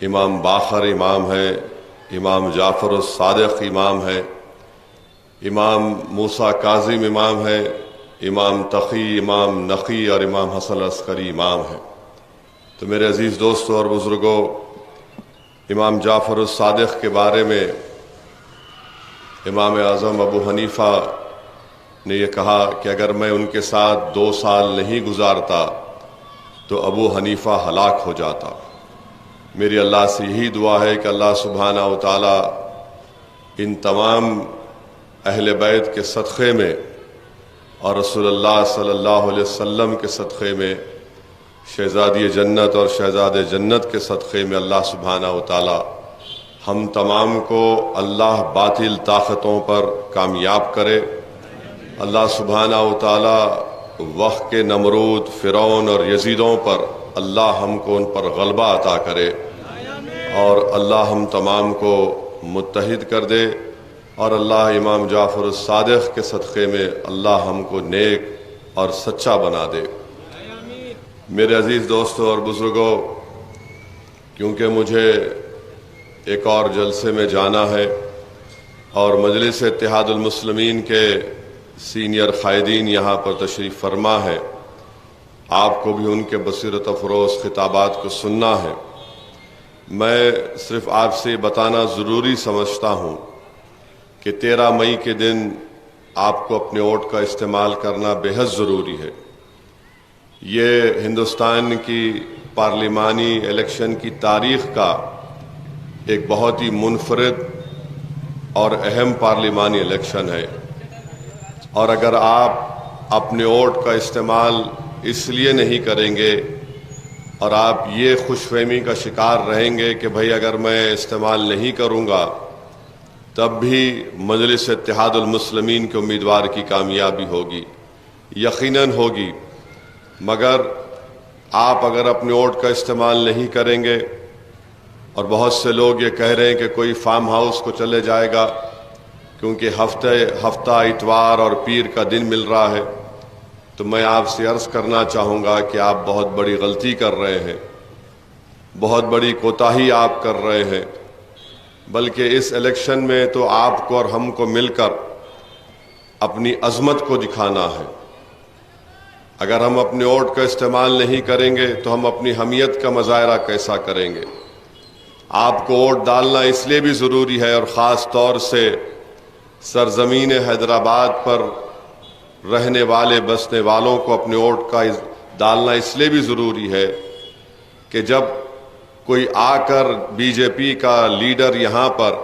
امام باقر امام ہے، امام جعفر الصادق امام ہے، امام موسیٰ کاظم امام ہے، امام تقی، امام نقی اور امام حسن عسکری امام ہے۔ تو میرے عزیز دوستوں اور بزرگوں، امام جعفر الصادق کے بارے میں امام اعظم ابو حنیفہ نے یہ کہا کہ اگر میں ان کے ساتھ 2 سال نہیں گزارتا تو ابو حنیفہ ہلاک ہو جاتا۔ میری اللہ سے یہی دعا ہے کہ اللہ سبحانہ و تعالی ان تمام اہل بیت کے صدقے میں اور رسول اللہ صلی اللہ علیہ وسلم کے صدقے میں، شہزادی جنت اور شہزاد جنت کے صدقے میں اللہ سبحانہ و تعالی ہم تمام کو اللہ باطل طاقتوں پر کامیاب کرے۔ اللہ سبحانہ و تعالی وقت کے نمرود، فرعون اور یزیدوں پر اللہ ہم کو ان پر غلبہ عطا کرے، اور اللہ ہم تمام کو متحد کر دے، اور اللہ امام جعفر الصادق کے صدقے میں اللہ ہم کو نیک اور سچا بنا دے۔ میرے عزیز دوستوں اور بزرگوں، کیونکہ مجھے ایک اور جلسے میں جانا ہے اور مجلس اتحاد المسلمین کے سینئر قائدین یہاں پر تشریف فرما ہے، آپ کو بھی ان کے بصیرت افروز خطابات کو سننا ہے، میں صرف آپ سے بتانا ضروری سمجھتا ہوں کہ 13 مئی کے دن آپ کو اپنے ووٹ کا استعمال کرنا بے حد ضروری ہے۔ یہ ہندوستان کی پارلیمانی الیکشن کی تاریخ کا ایک بہت ہی منفرد اور اہم پارلیمانی الیکشن ہے، اور اگر آپ اپنے ووٹ کا استعمال اس لیے نہیں کریں گے اور آپ یہ خوش فہمی کا شکار رہیں گے کہ بھئی اگر میں استعمال نہیں کروں گا تب بھی مجلس اتحاد المسلمین کے امیدوار کی کامیابی ہوگی، یقیناً ہوگی، مگر آپ اگر اپنے ووٹ کا استعمال نہیں کریں گے، اور بہت سے لوگ یہ کہہ رہے ہیں کہ کوئی فارم ہاؤس کو چلے جائے گا کیونکہ ہفتہ اتوار اور پیر کا دن مل رہا ہے، تو میں آپ سے عرض کرنا چاہوں گا کہ آپ بہت بڑی غلطی کر رہے ہیں، بہت بڑی کوتاہی آپ کر رہے ہیں، بلکہ اس الیکشن میں تو آپ کو اور ہم کو مل کر اپنی عظمت کو دکھانا ہے۔ اگر ہم اپنے ووٹ کا استعمال نہیں کریں گے تو ہم اپنی حمیت کا مظاہرہ کیسا کریں گے؟ آپ کو ووٹ ڈالنا اس لیے بھی ضروری ہے، اور خاص طور سے سرزمین حیدرآباد پر رہنے والے بسنے والوں کو اپنے ووٹ کا ڈالنا اس لیے بھی ضروری ہے کہ جب کوئی آ کر بی جے پی کا لیڈر یہاں پر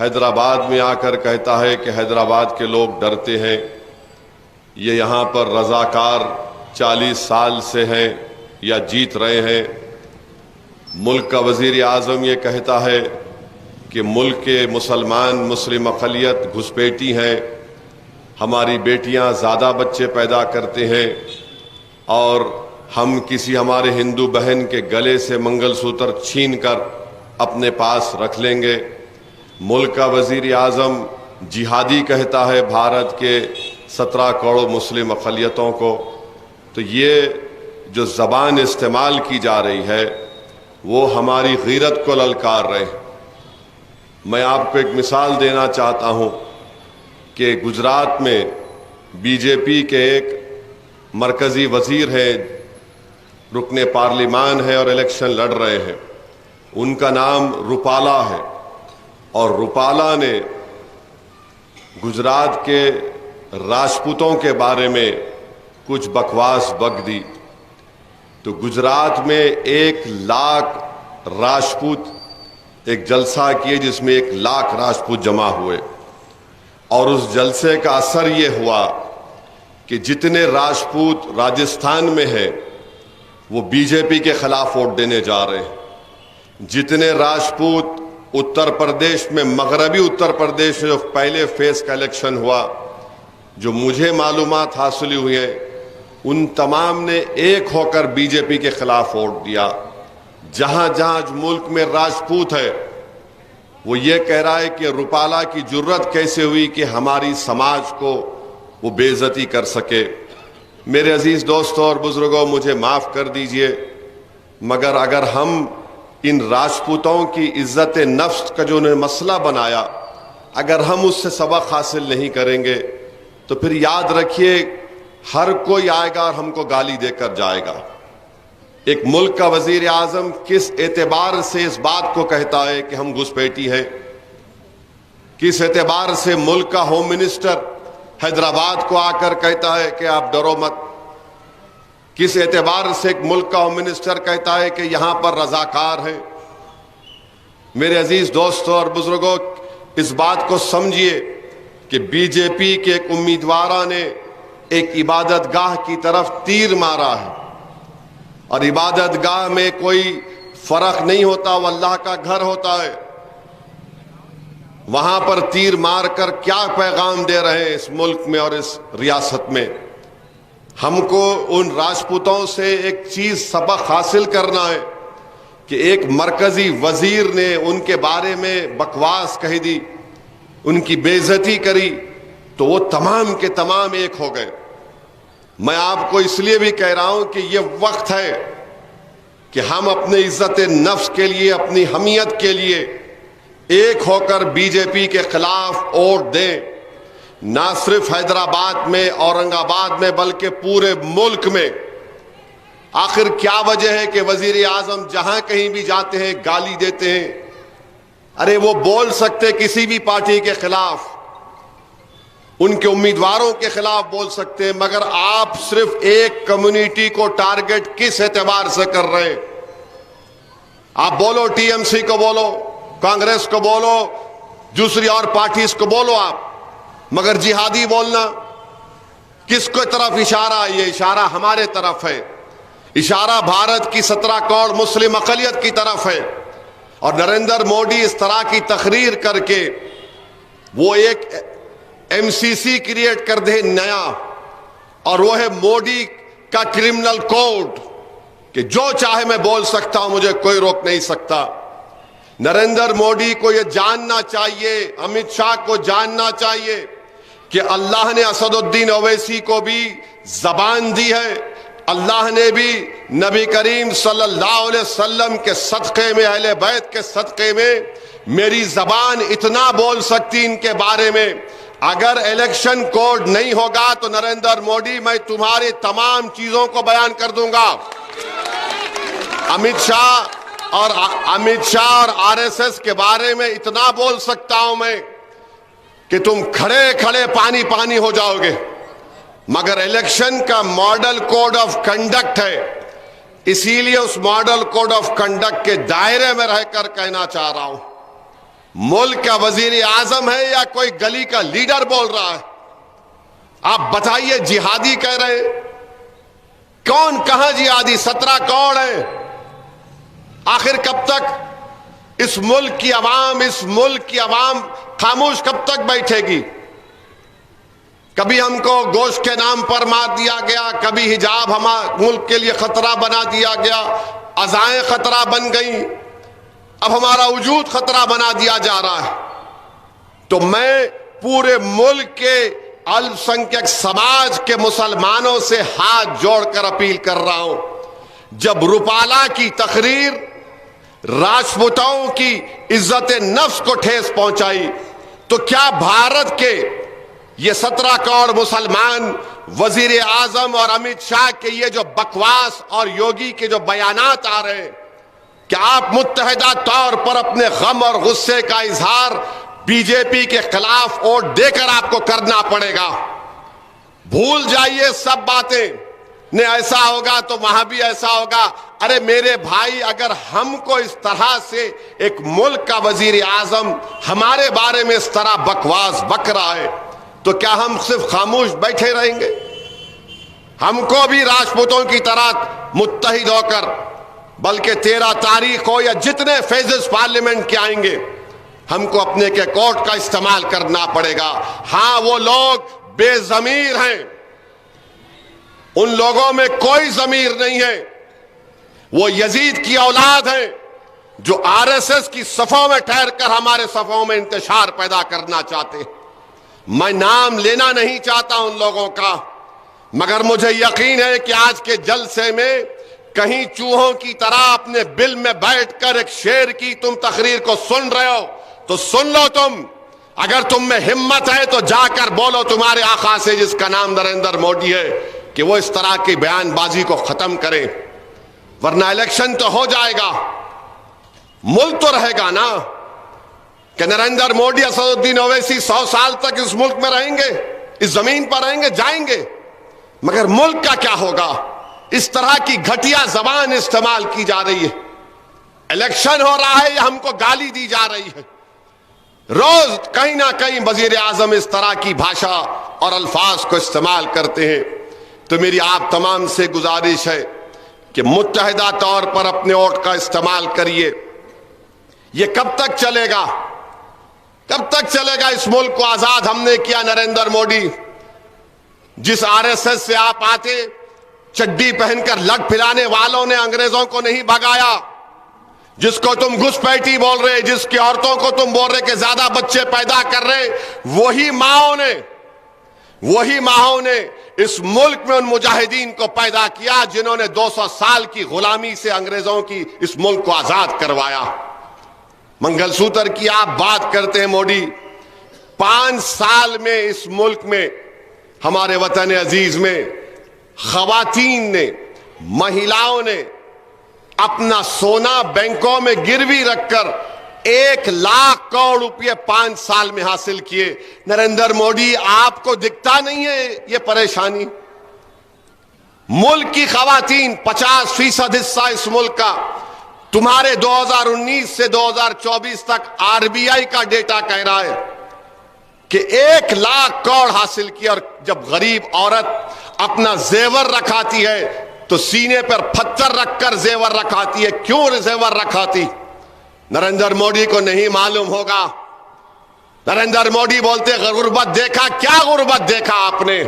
حیدرآباد میں آ کر کہتا ہے کہ حیدرآباد کے لوگ ڈرتے ہیں، یہ یہاں پر رضاکار 40 سال سے ہیں یا جیت رہے ہیں، ملک کا وزیر اعظم یہ کہتا ہے کہ ملک کے مسلم اقلیت گھسپیٹی ہیں، ہماری بیٹیاں زیادہ بچے پیدا کرتے ہیں، اور ہم کسی ہمارے ہندو بہن کے گلے سے منگل سوتر چھین کر اپنے پاس رکھ لیں گے۔ ملک کا وزیر اعظم جہادی کہتا ہے بھارت کے 17 کروڑ مسلم اقلیتوں کو۔ تو یہ جو زبان استعمال کی جا رہی ہے وہ ہماری غیرت کو للکار رہے ہیں۔ میں آپ کو ایک مثال دینا چاہتا ہوں کہ گجرات میں بی جے پی کے ایک مرکزی وزیر ہیں، رکن پارلیمان ہے اور الیکشن لڑ رہے ہیں، ان کا نام روپالا ہے، اور روپالا نے گجرات کے راجپوتوں کے بارے میں کچھ بکواس بک دی، تو گجرات میں 1 لاکھ راجپوت ایک جلسہ کیے جس میں 1 لاکھ راجپوت جمع ہوئے، اور اس جلسے کا اثر یہ ہوا کہ جتنے راجپوت راجستھان میں ہیں وہ بی جے پی کے خلاف ووٹ دینے جا رہے ہیں، جتنے راجپوت اتر پردیش میں، مغربی اتر پردیش میں جو پہلے فیز کا الیکشن ہوا، جو مجھے معلومات حاصل ہوئی ہیں، ان تمام نے ایک ہو کر بی جے پی کے خلاف ووٹ دیا۔ جہاں جہاں ملک میں راجپوت ہے وہ یہ کہہ رہا ہے کہ روپالا کی جرت کیسے ہوئی کہ ہماری سماج کو وہ بے عزتی کر سکے۔ میرے عزیز دوستوں اور بزرگوں، مجھے معاف کر دیجئے، مگر اگر ہم ان راجپوتوں کی عزت نفس کا جو انہوں نے مسئلہ بنایا، اگر ہم اس سے سبق حاصل نہیں کریں گے تو پھر یاد رکھیے ہر کوئی آئے گا اور ہم کو گالی دے کر جائے گا۔ ایک ملک کا وزیر اعظم کس اعتبار سے اس بات کو کہتا ہے کہ ہم گھسپیٹی ہیں؟ کس اعتبار سے ملک کا ہوم منسٹر حیدرآباد کو آ کر کہتا ہے کہ آپ ڈرو مت؟ کس اعتبار سے ایک ملک کا ہوم منسٹر کہتا ہے کہ یہاں پر رضاکار ہیں؟ میرے عزیز دوستوں اور بزرگوں، اس بات کو سمجھیے کہ بی جے پی کے ایک امیدوارہ نے ایک عبادت گاہ کی طرف تیر مارا ہے، اور عبادت گاہ میں کوئی فرق نہیں ہوتا، وہ اللہ کا گھر ہوتا ہے۔ وہاں پر تیر مار کر کیا پیغام دے رہے ہیں اس ملک میں اور اس ریاست میں؟ ہم کو ان راجپوتوں سے ایک چیز سبق حاصل کرنا ہے کہ ایک مرکزی وزیر نے ان کے بارے میں بکواس کہہ دی، ان کی بے عزتی کری، تو وہ تمام کے تمام ایک ہو گئے۔ میں آپ کو اس لیے بھی کہہ رہا ہوں کہ یہ وقت ہے کہ ہم اپنے عزت نفس کے لیے، اپنی حمیت کے لیے ایک ہو کر بی جے پی کے خلاف ووٹ دیں، نہ صرف حیدرآباد میں، اورنگ آباد میں، بلکہ پورے ملک میں۔ آخر کیا وجہ ہے کہ وزیر اعظم جہاں کہیں بھی جاتے ہیں گالی دیتے ہیں؟ ارے وہ بول سکتے کسی بھی پارٹی کے خلاف، ان کے امیدواروں کے خلاف بول سکتے ہیں، مگر آپ صرف ایک کمیونٹی کو ٹارگٹ کس اعتبار سے کر رہے ہیں؟ آپ بولو ٹی ایم سی کو بولو، کانگریس کو بولو، دوسری اور پارٹیز کو بولو آپ، مگر جہادی بولنا کس کو طرف اشارہ؟ یہ اشارہ ہمارے طرف ہے، اشارہ بھارت کی 17 کروڑ مسلم اقلیت کی طرف ہے۔ اور نریندر موڈی اس طرح کی تقریر کر کے وہ ایک ایم سی سی کریٹ کر دے نیا، اور وہ ہے موڈی کا کرمنل کوڈ کہ جو چاہے میں بول سکتا ہوں، مجھے کوئی روک نہیں سکتا۔ نریندر موڈی کو یہ جاننا چاہیے، امت شاہ کو جاننا چاہیے کہ اللہ نے اسد الدین اویسی کو بھی زبان دی ہے، اللہ نے بھی نبی کریم صلی اللہ علیہ وسلم کے صدقے میں، اہل بیت کے صدقے میں میری زبان اتنا بول سکتی ان کے بارے میں۔ اگر الیکشن کوڈ نہیں ہوگا تو نریندر موڈی میں تمہاری تمام چیزوں کو بیان کر دوں گا۔ امت شاہ اور آر ایس ایس کے بارے میں اتنا بول سکتا ہوں میں کہ تم کھڑے کھڑے پانی پانی ہو جاؤ گے، مگر الیکشن کا ماڈل کوڈ آف کنڈکٹ ہے، اسی لیے اس ماڈل کوڈ آف کنڈکٹ کے دائرے میں رہ کر کہنا چاہ رہا ہوں۔ ملک کا وزیر اعظم ہے یا کوئی گلی کا لیڈر بول رہا ہے؟ آپ بتائیے، جہادی کہہ رہے ہیں؟ کون کہاں جہادی؟ 17 کروڑ ہیں۔ آخر کب تک اس ملک کی عوام خاموش کب تک بیٹھے گی؟ کبھی ہم کو گوشت کے نام پر مار دیا گیا، کبھی حجاب ہمارے ملک کے لیے خطرہ بنا دیا گیا، اذائیں خطرہ بن گئیں، اب ہمارا وجود خطرہ بنا دیا جا رہا ہے۔ تو میں پورے ملک کے الپسنکھیک سماج کے مسلمانوں سے ہاتھ جوڑ کر اپیل کر رہا ہوں، جب روپالا کی تقریر راجپوتوں کی عزت نفس کو ٹھیس پہنچائی، تو کیا بھارت کے یہ 17 کروڑ مسلمان وزیر اعظم اور امت شاہ کے یہ جو بکواس اور یوگی کے جو بیانات آ رہے ہیں، کہ آپ متحدہ طور پر اپنے غم اور غصے کا اظہار بی جے پی کے خلاف ووٹ دے کر آپ کو کرنا پڑے گا؟ بھول جائیے سب باتیں، نے ایسا ہوگا تو وہاں بھی ایسا ہوگا۔ ارے میرے بھائی، اگر ہم کو اس طرح سے ایک ملک کا وزیر اعظم ہمارے بارے میں اس طرح بکواس بک رہا ہے، تو کیا ہم صرف خاموش بیٹھے رہیں گے؟ ہم کو بھی راجپوتوں کی طرح متحد ہو کر، بلکہ 13 تاریخ کو یا جتنے فیزز پارلیمنٹ کے آئیں گے، ہم کو اپنے کے کوٹ کا استعمال کرنا پڑے گا۔ ہاں، وہ لوگ بے ضمیر ہیں، ان لوگوں میں کوئی ضمیر نہیں ہے، وہ یزید کی اولاد ہیں جو آر ایس ایس کی صفوں میں ٹھہر کر ہمارے صفوں میں انتشار پیدا کرنا چاہتے ہیں۔ میں نام لینا نہیں چاہتا ان لوگوں کا، مگر مجھے یقین ہے کہ آج کے جلسے میں کہیں چوہوں کی طرح اپنے بل میں بیٹھ کر ایک شیر کی تم تقریر کو سن رہے ہو تو سن لو تم. اگر تم میں ہمت ہے تو جا کر بولو تمہارے آقا سے جس کا نام نریندر مودی ہے کہ وہ اس طرح کی بیان بازی کو ختم کرے, ورنہ الیکشن تو ہو جائے گا, ملک تو رہے گا نا. کہ نریندر مودی, اسد الدین اویسی 100 سال تک اس ملک میں رہیں گے, اس زمین پر رہیں گے, جائیں گے, مگر ملک کا کیا ہوگا؟ اس طرح کی گھٹیا زبان استعمال کی جا رہی ہے. الیکشن ہو رہا ہے یا ہم کو گالی دی جا رہی ہے؟ روز کہیں نہ کہیں وزیر اعظم اس طرح کی بھاشا اور الفاظ کو استعمال کرتے ہیں. تو میری آپ تمام سے گزارش ہے کہ متحدہ طور پر اپنے ووٹ کا استعمال کریے. یہ کب تک چلے گا؟ کب تک چلے گا؟ اس ملک کو آزاد ہم نے کیا. نریندر مودی, جس RSS سے آپ آتے, چڈی پہن کر لٹ پھلانے والوں نے انگریزوں کو نہیں بھگایا. جس کو تم گھسپیٹی بول رہے, جس کی عورتوں کو تم بول رہے کہ زیادہ بچے پیدا کر رہے, وہی ماؤں نے اس ملک میں ان مجاہدین کو پیدا کیا جنہوں نے 200 سال کی غلامی سے انگریزوں کی اس ملک کو آزاد کروایا. منگل سوتر کی آپ بات کرتے ہیں مودی, 5 سال میں اس ملک میں, ہمارے وطن عزیز میں, خواتین نے, مہیلاؤں نے اپنا سونا بینکوں میں گروی رکھ کر 1 لاکھ کروڑ روپے 5 سال میں حاصل کیے. نریندر مودی, آپ کو دکھتا نہیں ہے یہ پریشانی؟ ملک کی خواتین 50% حصہ اس ملک کا, تمہارے 2019 سے 2024 تک RBI کا ڈیٹا کہہ رہا ہے کہ 1 لاکھ کروڑ حاصل کیا. اور جب غریب عورت اپنا زیور رکھاتی ہے تو سینے پر پتھر رکھ کر زیور رکھاتی ہے. کیوں زیور رکھاتی؟ نریندر مودی کو نہیں معلوم ہوگا. نریندر مودی بولتے غربت دیکھا. کیا غربت دیکھا آپ نے؟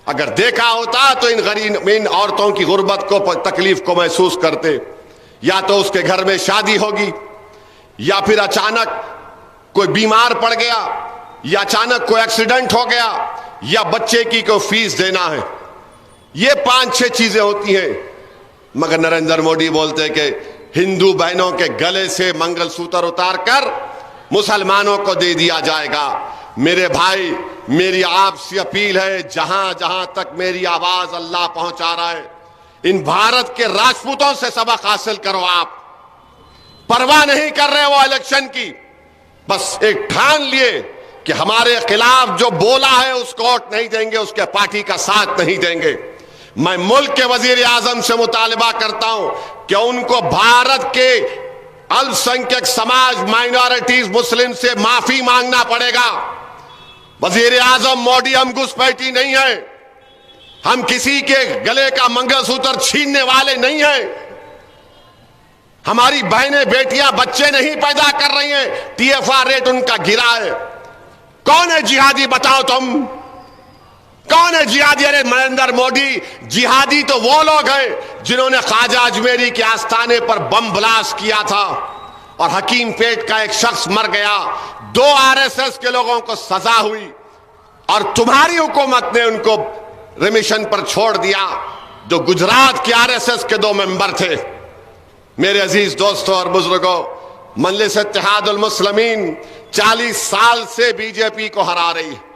اگر دیکھا ہوتا تو ان عورتوں کی غربت کو, تکلیف کو محسوس کرتے. یا تو اس کے گھر میں شادی ہوگی, یا پھر اچانک کوئی بیمار پڑ گیا, یا اچانک کوئی ایکسیڈنٹ ہو گیا, یا بچے کی کوئی فیس دینا ہے. یہ 5-6 چیزیں ہوتی ہیں. مگر نریندر مودی بولتے کہ ہندو بہنوں کے گلے سے منگل سوتر اتار کر مسلمانوں کو دے دیا جائے گا. میرے بھائی, میری آپ سے اپیل ہے, جہاں جہاں تک میری آواز اللہ پہنچا رہا ہے, ان بھارت کے راجپوتوں سے سبق حاصل کرو. آپ پرواہ نہیں کر رہے وہ الیکشن کی, بس ایک ٹھان لیے کہ ہمارے خلاف جو بولا ہے اس کو ووٹ نہیں دیں گے, اس کے پارٹی کا ساتھ نہیں دیں گے. میں ملک کے وزیر اعظم سے مطالبہ کرتا ہوں کہ ان کو بھارت کے الپسنکھیک سماج, مائنورٹیز, مسلم سے معافی مانگنا پڑے گا. وزیر اعظم مودی, ہم گھسپیٹی نہیں ہیں, ہم کسی کے گلے کا منگل سوتر چھیننے والے نہیں ہیں. ہماری بہنیں, بیٹیاں, بچے نہیں پیدا کر رہی ہیں. TFR ریٹ ان کا گرا ہے. کون ہے جہادی بتاؤ تم؟ کون ہے جہادی؟ ارے نریندر مودی, جہادی تو وہ لوگ ہیں جنہوں نے خواجہ اجمیری کے آستانے پر بم بلاسٹ کیا تھا اور حکیم پیٹ کا ایک شخص مر گیا. 2 RSS کے لوگوں کو سزا ہوئی اور تمہاری حکومت نے ان کو ریمیشن پر چھوڑ دیا, جو گجرات کے RSS کے 2 ممبر تھے. میرے عزیز دوستوں اور بزرگوں, مجلس اتحاد المسلمین 40 سال سے BJP کو ہرا رہی ہے.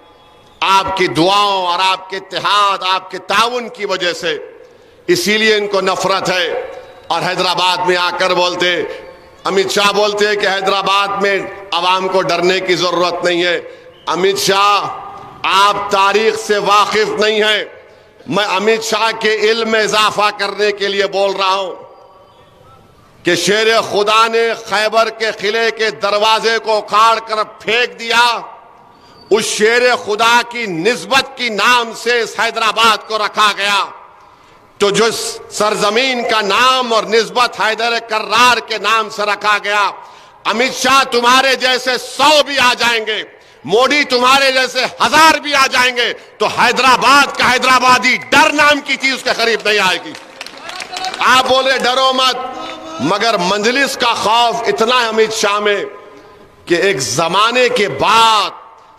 آپ کی دعاؤں اور آپ کے اتحاد, آپ کے تعاون کی وجہ سے. اسی لیے ان کو نفرت ہے. اور حیدرآباد میں آ کر بولتے, امت شاہ بولتے ہیں کہ حیدرآباد میں عوام کو ڈرنے کی ضرورت نہیں ہے. امت شاہ, آپ تاریخ سے واقف نہیں ہیں. میں امت شاہ کے علم میں اضافہ کرنے کے لیے بول رہا ہوں کہ شیر خدا نے خیبر کے قلعے کے دروازے کو اکھاڑ کر پھینک دیا. اس شیر خدا کی نسبت کی نام سے اس حیدرآباد کو رکھا گیا. تو جو سرزمین کا نام اور نسبت حیدر کرار کے نام سے رکھا گیا, امت شاہ تمہارے جیسے 100 بھی آ جائیں گے, مودی تمہارے جیسے 1000 بھی آ جائیں گے, تو حیدرآباد کا حیدرآبادی ڈر نام کی چیز اس کے قریب نہیں آئے گی. آپ بولے ڈرو مت, مگر مجلس کا خوف اتنا ہے امت شاہ میں کہ ایک زمانے کے بعد,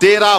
13